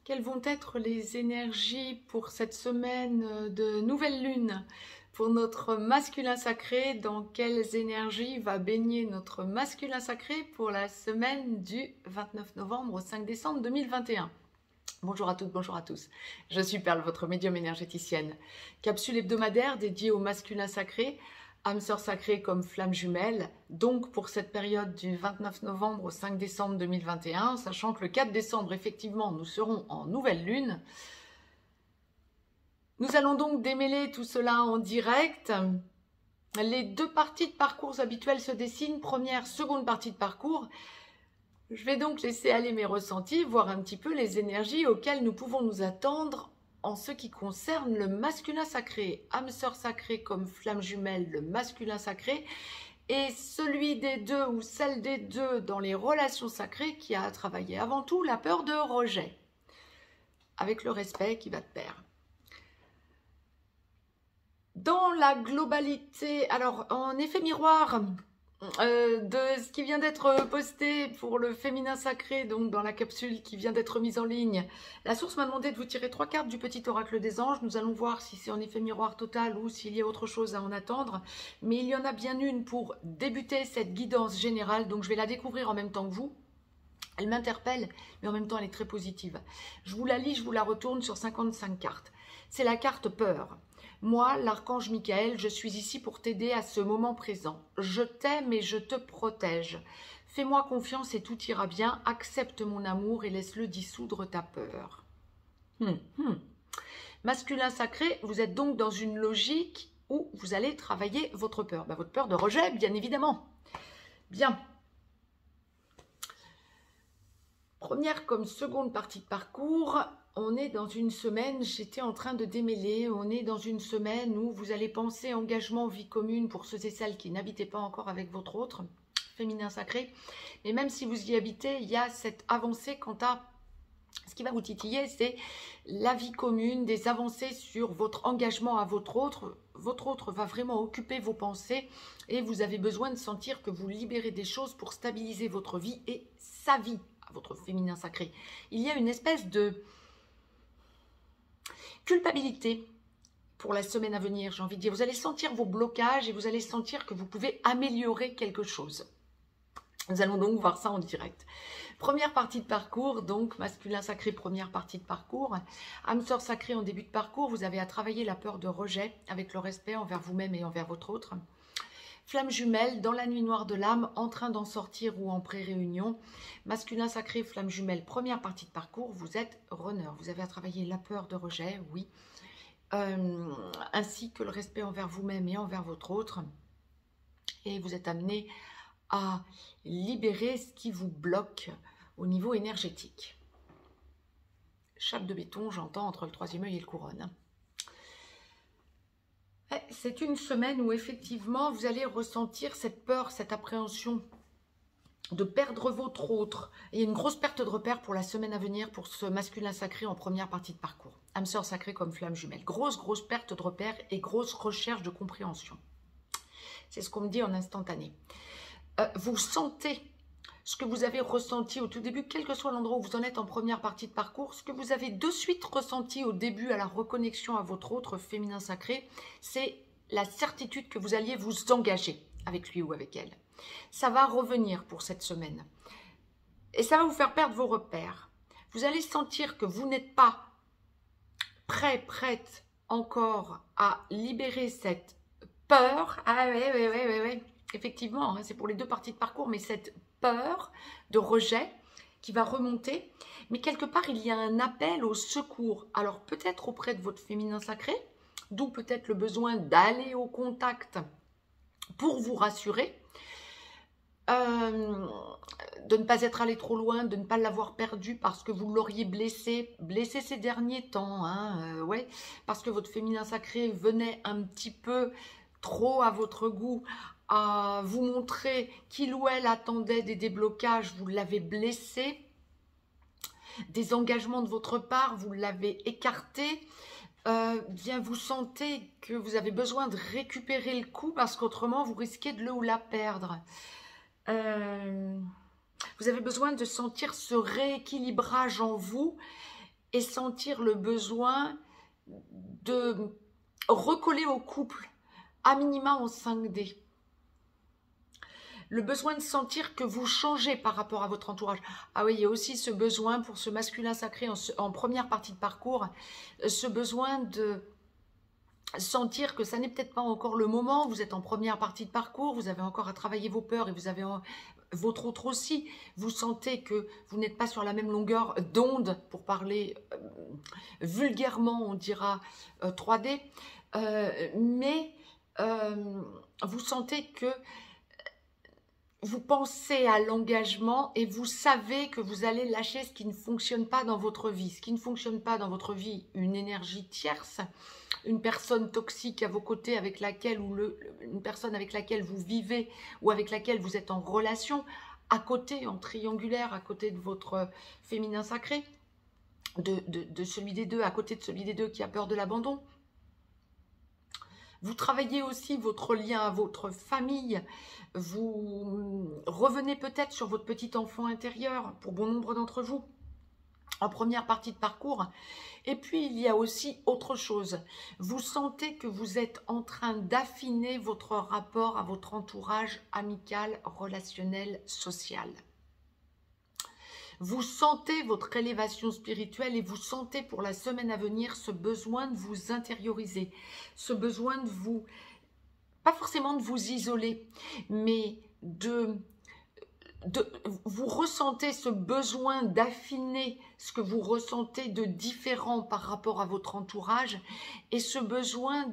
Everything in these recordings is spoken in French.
Quelles vont être les énergies pour cette semaine de nouvelle lune pour notre masculin sacré? Dans quelles énergies va baigner notre masculin sacré pour la semaine du 29 novembre au 5 décembre 2021? Bonjour à toutes, bonjour à tous. Je suis Perle, votre médium énergéticienne. Capsule hebdomadaire dédiée au masculin sacré, âme sœur sacrée comme flamme jumelle. Donc pour cette période du 29 novembre au 5 décembre 2021, sachant que le 4 décembre, effectivement, nous serons en nouvelle lune. Nous allons donc démêler tout cela en direct. Les deux parties de parcours habituelles se dessinent, première, seconde partie de parcours. Je vais donc laisser aller mes ressentis, voir un petit peu les énergies auxquelles nous pouvons nous attendre en ce qui concerne le masculin sacré, âme sœur sacrée comme flamme jumelle, le masculin sacré, et celui des deux ou celle des deux dans les relations sacrées qui a à travailler avant tout la peur de rejet, avec le respect qui va de pair. Dans la globalité, alors en effet miroir de ce qui vient d'être posté pour le féminin sacré, donc dans la capsule qui vient d'être mise en ligne, la source m'a demandé de vous tirer 3 cartes du petit oracle des anges. Nous allons voir si c'est en effet miroir total ou s'il y a autre chose à en attendre. Mais il y en a bien une pour débuter cette guidance générale, donc je vais la découvrir en même temps que vous. Elle m'interpelle, mais en même temps elle est très positive. Je vous la lis, je vous la retourne sur 55 cartes. C'est la carte peur. Moi, l'archange Michael, je suis ici pour t'aider à ce moment présent. Je t'aime et je te protège. Fais-moi confiance et tout ira bien. Accepte mon amour et laisse-le dissoudre ta peur. Masculin sacré, vous êtes donc dans une logique où vous allez travailler votre peur. Votre peur de rejet, bien évidemment. Bien. Première comme seconde partie de parcours, on est dans une semaine, j'étais en train de démêler, on est dans une semaine où vous allez penser engagement, vie commune pour ceux et celles qui n'habitaient pas encore avec votre autre, féminin sacré. Mais même si vous y habitez, il y a cette avancée quant à ce qui va vous titiller, c'est la vie commune, des avancées sur votre engagement à votre autre. Votre autre va vraiment occuper vos pensées et vous avez besoin de sentir que vous libérez des choses pour stabiliser votre vie et sa vie, à votre féminin sacré. Il y a une espèce de culpabilité pour la semaine à venir, j'ai envie de dire. Vous allez sentir vos blocages et vous allez sentir que vous pouvez améliorer quelque chose. Nous allons donc voir ça en direct. Première partie de parcours, donc masculin sacré, première partie de parcours. Âme sœur sacrée en début de parcours, vous avez à travailler la peur de rejet avec le respect envers vous-même et envers votre autre. Flamme jumelle, dans la nuit noire de l'âme, en train d'en sortir ou en pré-réunion. Masculin sacré, flamme jumelle, première partie de parcours, vous êtes runner. Vous avez à travailler la peur de rejet, oui, ainsi que le respect envers vous-même et envers votre autre. Et vous êtes amené à libérer ce qui vous bloque au niveau énergétique. Chape de béton, j'entends, entre le troisième œil et le couronne. C'est une semaine où effectivement vous allez ressentir cette peur, cette appréhension de perdre votre autre. Et il y a une grosse perte de repère pour la semaine à venir pour ce masculin sacré en première partie de parcours. Âme sœur sacrée comme flamme jumelle. Grosse perte de repère et grosse recherche de compréhension. C'est ce qu'on me dit en instantané. Vous sentez ce que vous avez ressenti au tout début, quel que soit l'endroit où vous en êtes en première partie de parcours, ce que vous avez de suite ressenti au début à la reconnexion à votre autre féminin sacré, c'est la certitude que vous alliez vous engager avec lui ou avec elle. Ça va revenir pour cette semaine. Et ça va vous faire perdre vos repères. Vous allez sentir que vous n'êtes pas prête encore à libérer cette peur. Ah ouais. Effectivement, c'est pour les deux parties de parcours, mais cette peur de rejet qui va remonter. Mais quelque part, il y a un appel au secours. Alors peut-être auprès de votre féminin sacré, d'où peut-être le besoin d'aller au contact pour vous rassurer, de ne pas être allé trop loin, de ne pas l'avoir perdu parce que vous l'auriez blessé ces derniers temps, ouais, parce que votre féminin sacré venait un petit peu trop à votre goût, à vous montrer qu'il ou elle attendait des déblocages, vous l'avez blessé, des engagements de votre part, vous l'avez écarté, bien vous sentez que vous avez besoin de récupérer le coup parce qu'autrement vous risquez de le ou la perdre. Vous avez besoin de sentir ce rééquilibrage en vous et sentir le besoin de recoller au couple, à minima en 5D. Le besoin de sentir que vous changez par rapport à votre entourage. Ah oui, il y a aussi ce besoin pour ce masculin sacré en première partie de parcours, ce besoin de sentir que ça n'est peut-être pas encore le moment, vous êtes en première partie de parcours, vous avez encore à travailler vos peurs et vous avez votre autre aussi. Vous sentez que vous n'êtes pas sur la même longueur d'onde, pour parler vulgairement, on dira 3D, mais vous sentez que vous pensez à l'engagement et vous savez que vous allez lâcher ce qui ne fonctionne pas dans votre vie. Ce qui ne fonctionne pas dans votre vie, une énergie tierce, une personne toxique à vos côtés avec laquelle, ou une personne avec laquelle vous vivez ou avec laquelle vous êtes en relation, à côté, en triangulaire, à côté de votre féminin sacré, de celui des deux, à côté de celui des deux qui a peur de l'abandon. Vous travaillez aussi votre lien à votre famille. Vous revenez peut-être sur votre petit enfant intérieur, pour bon nombre d'entre vous, en première partie de parcours. Et puis, il y a aussi autre chose. Vous sentez que vous êtes en train d'affiner votre rapport à votre entourage amical, relationnel, social. Vous sentez votre élévation spirituelle et vous sentez pour la semaine à venir ce besoin de vous intérioriser, ce besoin de vous, pas forcément de vous isoler, mais vous ressentez ce besoin d'affiner ce que vous ressentez de différent par rapport à votre entourage et ce besoin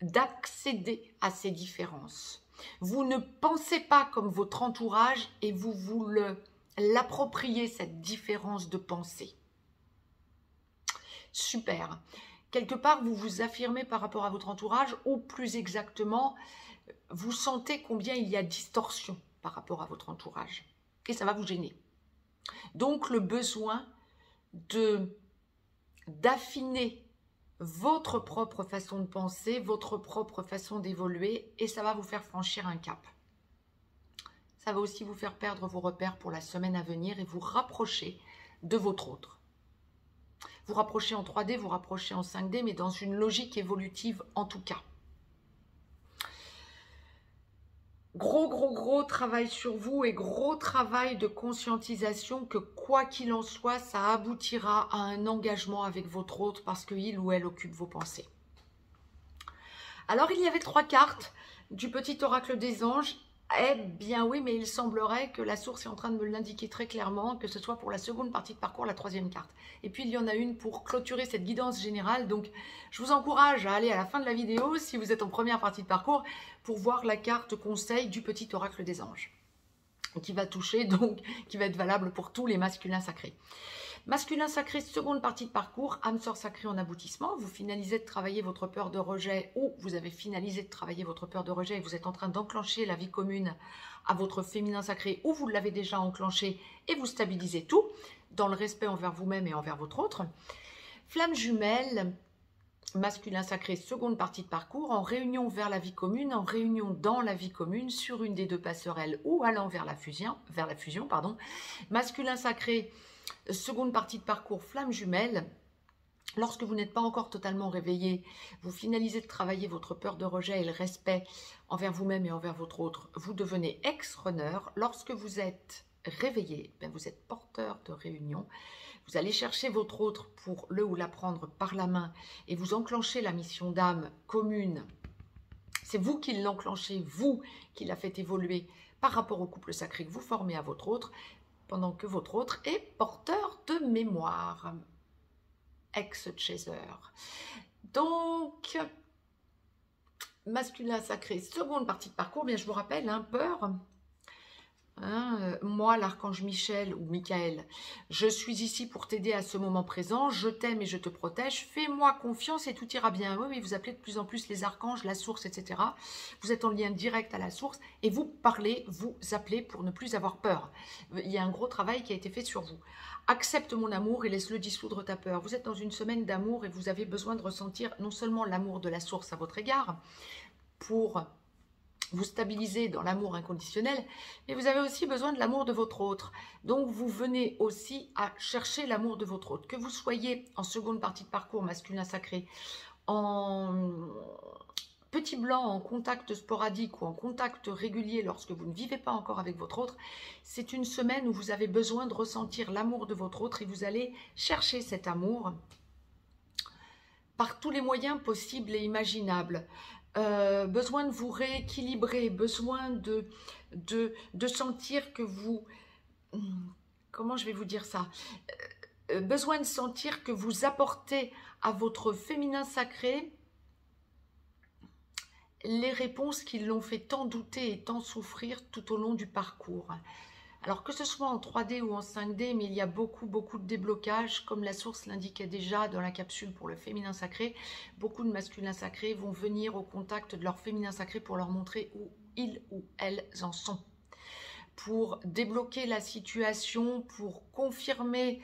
d'accéder à ces différences. Vous ne pensez pas comme votre entourage et vous l'appropriez, cette différence de pensée. Super. Quelque part, vous vous affirmez par rapport à votre entourage, ou plus exactement, vous sentez combien il y a distorsion par rapport à votre entourage. Et ça va vous gêner. Donc, le besoin d'affiner votre propre façon de penser, votre propre façon d'évoluer, et ça va vous faire franchir un cap. Ça va aussi vous faire perdre vos repères pour la semaine à venir et vous rapprocher de votre autre. Vous rapprochez en 3D, vous rapprochez en 5D, mais dans une logique évolutive en tout cas. Gros travail sur vous et gros travail de conscientisation que quoi qu'il en soit, ça aboutira à un engagement avec votre autre parce qu'il ou elle occupe vos pensées. Alors, il y avait 3 cartes du petit oracle des anges. Eh bien oui, mais il semblerait que la source est en train de me l'indiquer très clairement, que ce soit pour la seconde partie de parcours, la 3e carte. Et puis il y en a une pour clôturer cette guidance générale, donc je vous encourage à aller à la fin de la vidéo, si vous êtes en première partie de parcours, pour voir la carte conseil du petit oracle des anges, qui va toucher, donc qui va être valable pour tous les masculins sacrés. Masculin sacré, seconde partie de parcours, âme sœur sacrée en aboutissement. Vous finalisez de travailler votre peur de rejet ou vous avez finalisé de travailler votre peur de rejet et vous êtes en train d'enclencher la vie commune à votre féminin sacré ou vous l'avez déjà enclenché et vous stabilisez tout dans le respect envers vous-même et envers votre autre. Flamme jumelle, masculin sacré, seconde partie de parcours, en réunion vers la vie commune, en réunion dans la vie commune, sur une des deux passerelles ou allant vers la fusion, masculin sacré, seconde partie de parcours, flamme jumelle. Lorsque vous n'êtes pas encore totalement réveillé, vous finalisez de travailler votre peur de rejet et le respect envers vous-même et envers votre autre. Vous devenez ex-runner. Lorsque vous êtes réveillé, vous êtes porteur de réunion. Vous allez chercher votre autre pour le ou la prendre par la main et vous enclenchez la mission d'âme commune. C'est vous qui l'enclenchez, vous qui la faites évoluer par rapport au couple sacré que vous formez à votre autre, pendant que votre autre est porteur de mémoire. Ex-chaser. Donc, masculin sacré, seconde partie de parcours, bien je vous rappelle, peur. Moi, l'archange Michel ou Michael, je suis ici pour t'aider à ce moment présent, je t'aime et je te protège, fais-moi confiance et tout ira bien. Oui, vous appelez de plus en plus les archanges, la source, etc. Vous êtes en lien direct à la source et vous parlez, vous appelez pour ne plus avoir peur. Il y a un gros travail qui a été fait sur vous. Accepte mon amour et laisse-le dissoudre ta peur. Vous êtes dans une semaine d'amour et vous avez besoin de ressentir non seulement l'amour de la source à votre égard, pour vous stabiliser dans l'amour inconditionnel, mais vous avez aussi besoin de l'amour de votre autre. Donc, vous venez aussi à chercher l'amour de votre autre. Que vous soyez en seconde partie de parcours masculin sacré, en petit blanc, en contact sporadique ou en contact régulier lorsque vous ne vivez pas encore avec votre autre, c'est une semaine où vous avez besoin de ressentir l'amour de votre autre et vous allez chercher cet amour par tous les moyens possibles et imaginables. Besoin de vous rééquilibrer, besoin de sentir que vous... Comment je vais vous dire ça? Besoin de sentir que vous apportez à votre féminin sacré les réponses qui l'ont fait tant douter et tant souffrir tout au long du parcours. Alors que ce soit en 3D ou en 5D, mais il y a beaucoup de déblocages, comme la source l'indiquait déjà dans la capsule pour le féminin sacré. Beaucoup de masculins sacrés vont venir au contact de leur féminin sacré pour leur montrer où ils ou elles en sont. Pour débloquer la situation, pour confirmer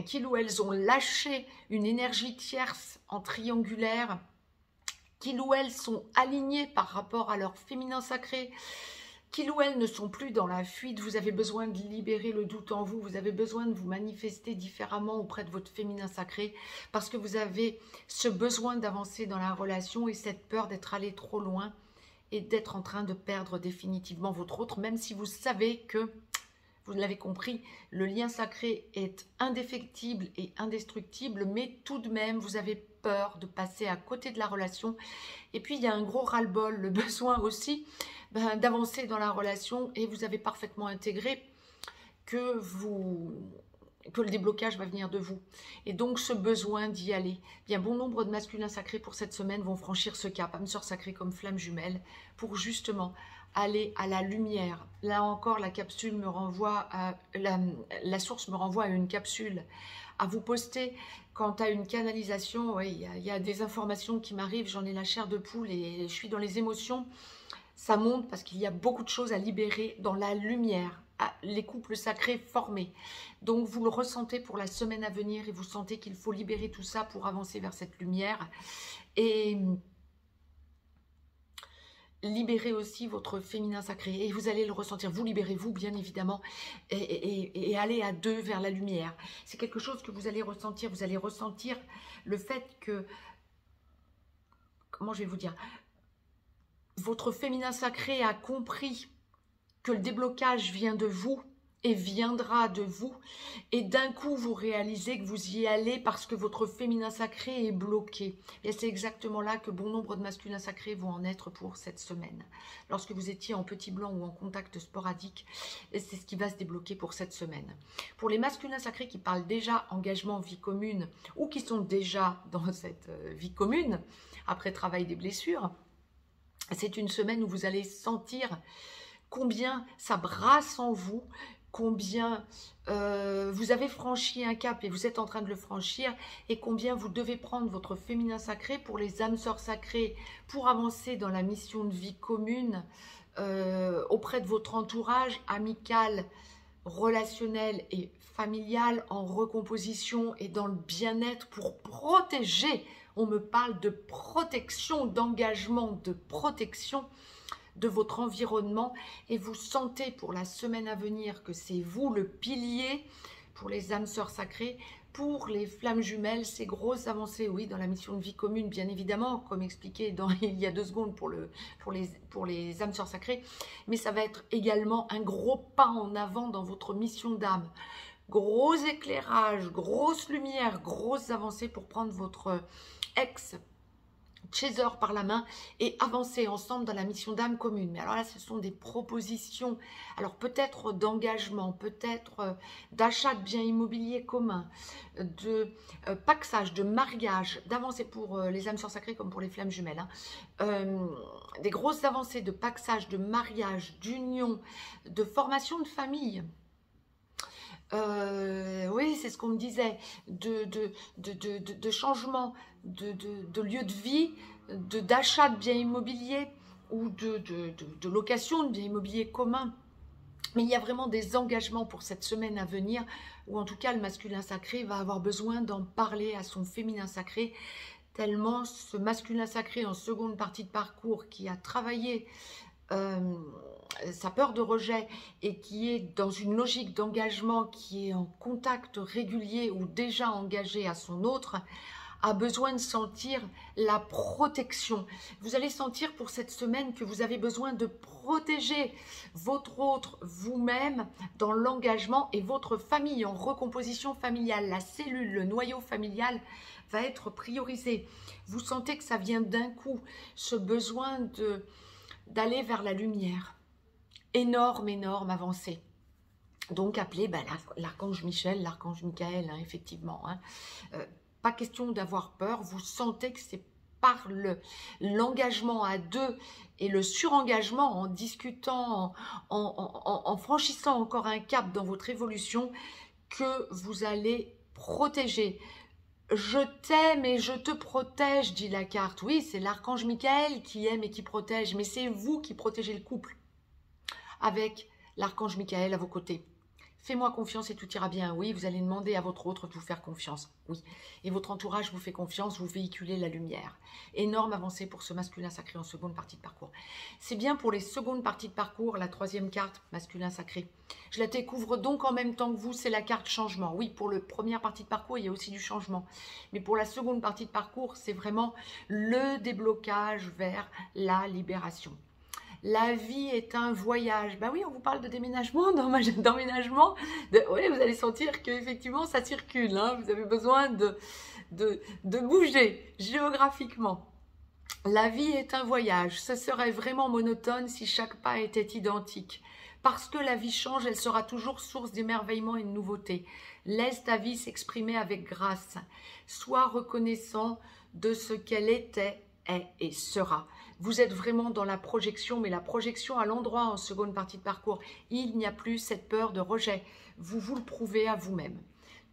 qu'ils ou elles ont lâché une énergie tierce en triangulaire, qu'ils ou elles sont alignés par rapport à leur féminin sacré, qu'ils ou elles ne sont plus dans la fuite. Vous avez besoin de libérer le doute en vous, vous avez besoin de vous manifester différemment auprès de votre féminin sacré, parce que vous avez ce besoin d'avancer dans la relation et cette peur d'être allé trop loin et d'être en train de perdre définitivement votre autre, même si vous savez que, vous l'avez compris, le lien sacré est indéfectible et indestructible, mais tout de même, vous avez peur de passer à côté de la relation. Et puis, il y a un gros ras-le-bol, le besoin aussi d'avancer dans la relation, et vous avez parfaitement intégré que le déblocage va venir de vous. Et donc, ce besoin d'y aller. Bien, bon nombre de masculins sacrés pour cette semaine vont franchir ce cap, âme sœur sacrée comme flamme jumelle, pour justement aller à la lumière. Là encore, la capsule me renvoie à la source me renvoie à une capsule à vous poster quant à une canalisation. Oui, il y a des informations qui m'arrivent, j'en ai la chair de poule et je suis dans les émotions. Ça monte parce qu'il y a beaucoup de choses à libérer dans la lumière, les couples sacrés formés. Donc vous le ressentez pour la semaine à venir et vous sentez qu'il faut libérer tout ça pour avancer vers cette lumière. Et libérez aussi votre féminin sacré et vous allez le ressentir. Vous libérez-vous bien évidemment et allez à deux vers la lumière. C'est quelque chose que vous allez ressentir. Vous allez ressentir le fait que, comment je vais vous dire, votre féminin sacré a compris que le déblocage vient de vous et viendra de vous. Et d'un coup, vous réalisez que vous y allez parce que votre féminin sacré est bloqué. Et c'est exactement là que bon nombre de masculins sacrés vont en être pour cette semaine. Lorsque vous étiez en petit blanc ou en contact sporadique, c'est ce qui va se débloquer pour cette semaine. Pour les masculins sacrés qui parlent déjà engagement, vie commune, ou qui sont déjà dans cette vie commune, après travail des blessures, c'est une semaine où vous allez sentir combien ça brasse en vous, combien vous avez franchi un cap et vous êtes en train de le franchir, et combien vous devez prendre votre féminin sacré pour les âmes sœurs sacrées, pour avancer dans la mission de vie commune auprès de votre entourage amical, relationnel et familial, en recomposition et dans le bien-être, pour protéger. On me parle de protection, d'engagement, de protection de votre environnement, et vous sentez pour la semaine à venir que c'est vous le pilier pour les âmes sœurs sacrées, pour les flammes jumelles, ces grosses avancées, oui, dans la mission de vie commune, bien évidemment, comme expliqué il y a 2 secondes pour les âmes sœurs sacrées, mais ça va être également un gros pas en avant dans votre mission d'âme. Gros éclairage, grosse lumière, grosses avancées pour prendre votre ex-chaser par la main et avancer ensemble dans la mission d'âme commune. Mais alors là, ce sont des propositions, alors peut-être d'engagement, peut-être d'achat de biens immobiliers communs, de paxage, de mariage, d'avancer pour les âmes sœurs sacrées comme pour les flammes jumelles. Des grosses avancées de paxage, de mariage, d'union, de formation de famille. Oui, c'est ce qu'on me disait, de changement de lieu de vie, d'achat de biens immobiliers ou de location de biens immobiliers communs. Mais il y a vraiment des engagements pour cette semaine à venir, ou en tout cas le masculin sacré va avoir besoin d'en parler à son féminin sacré, tellement ce masculin sacré en seconde partie de parcours qui a travaillé sa peur de rejet et qui est dans une logique d'engagement, qui est en contact régulier ou déjà engagé à son autre, a besoin de sentir la protection. Vous allez sentir pour cette semaine que vous avez besoin de protéger votre autre, vous-même, dans l'engagement et votre famille en recomposition familiale. La cellule, le noyau familial va être priorisé. Vous sentez que ça vient d'un coup, ce besoin d'aller vers la lumière. Énorme, énorme avancée. Donc appelez l'archange Michel, l'archange Michael, hein, effectivement. Hein. Pas question d'avoir peur, vous sentez que c'est par l'engagement à deux et le surengagement en discutant, en franchissant encore un cap dans votre évolution que vous allez protéger. Je t'aime et je te protège, dit la carte. Oui, c'est l'archange Michael qui aime et qui protège, mais c'est vous qui protégez le couple avec l'archange Michael à vos côtés. Fais-moi confiance et tout ira bien. Oui, vous allez demander à votre autre de vous faire confiance. Oui, et votre entourage vous fait confiance, vous véhiculez la lumière. Énorme avancée pour ce masculin sacré en seconde partie de parcours. C'est bien pour les secondes parties de parcours, la troisième carte, masculin sacré. Je la découvre donc en même temps que vous, c'est la carte changement. Oui, pour la première partie de parcours, il y a aussi du changement. Mais pour la seconde partie de parcours, c'est vraiment le déblocage vers la libération. La vie est un voyage. Ben oui, on vous parle de déménagement, d'emménagement. Oui, vous allez sentir qu'effectivement, ça circule. Hein. Vous avez besoin de bouger géographiquement. La vie est un voyage. Ce serait vraiment monotone si chaque pas était identique. Parce que la vie change, elle sera toujours source d'émerveillement et de nouveauté. Laisse ta vie s'exprimer avec grâce. Sois reconnaissant de ce qu'elle était, est et sera. Vous êtes vraiment dans la projection, mais la projection à l'endroit en seconde partie de parcours. Il n'y a plus cette peur de rejet. Vous vous le prouvez à vous-même.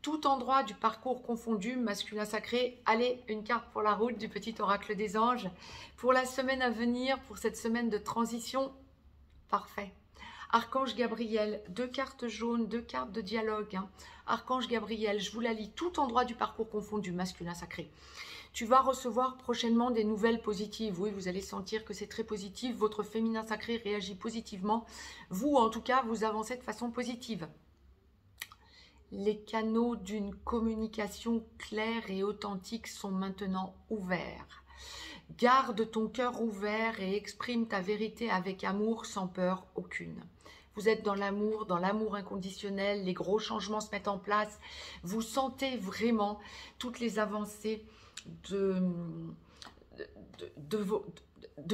Tout endroit du parcours confondu, masculin sacré. Allez, une carte pour la route du petit oracle des anges. Pour la semaine à venir, pour cette semaine de transition, parfait. Archange Gabriel, 2 cartes jaunes, 2 cartes de dialogue. Hein. Archange Gabriel, je vous la lis, tout endroit du parcours confondu, masculin sacré. Tu vas recevoir prochainement des nouvelles positives. Oui, vous allez sentir que c'est très positif. Votre féminin sacré réagit positivement. Vous, en tout cas, vous avancez de façon positive. Les canaux d'une communication claire et authentique sont maintenant ouverts. Garde ton cœur ouvert et exprime ta vérité avec amour sans peur aucune. Vous êtes dans l'amour inconditionnel, les gros changements se mettent en place. Vous sentez vraiment toutes les avancées de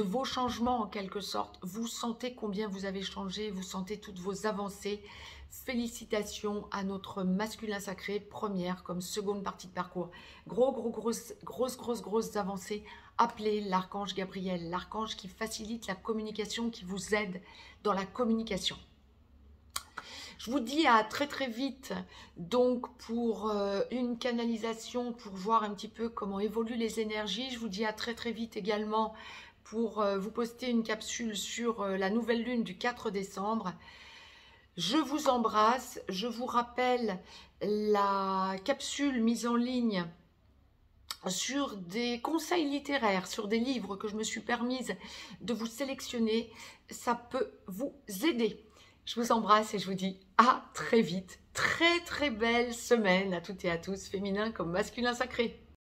vos changements en quelque sorte. Vous sentez combien vous avez changé, vous sentez toutes vos avancées. Félicitations à notre masculin sacré, première comme seconde partie de parcours. Grosses avancées. Appelez l'archange Gabriel, l'archange qui facilite la communication, qui vous aide dans la communication. Je vous dis à très vite donc pour une canalisation, pour voir un petit peu comment évoluent les énergies. Je vous dis à très vite également pour vous poster une capsule sur la nouvelle lune du 4 décembre. Je vous embrasse. Je vous rappelle la capsule mise en ligne sur des conseils littéraires, sur des livres que je me suis permise de vous sélectionner. Ça peut vous aider. Je vous embrasse et je vous dis à très vite. Très belle semaine à toutes et à tous, féminin comme masculin sacré.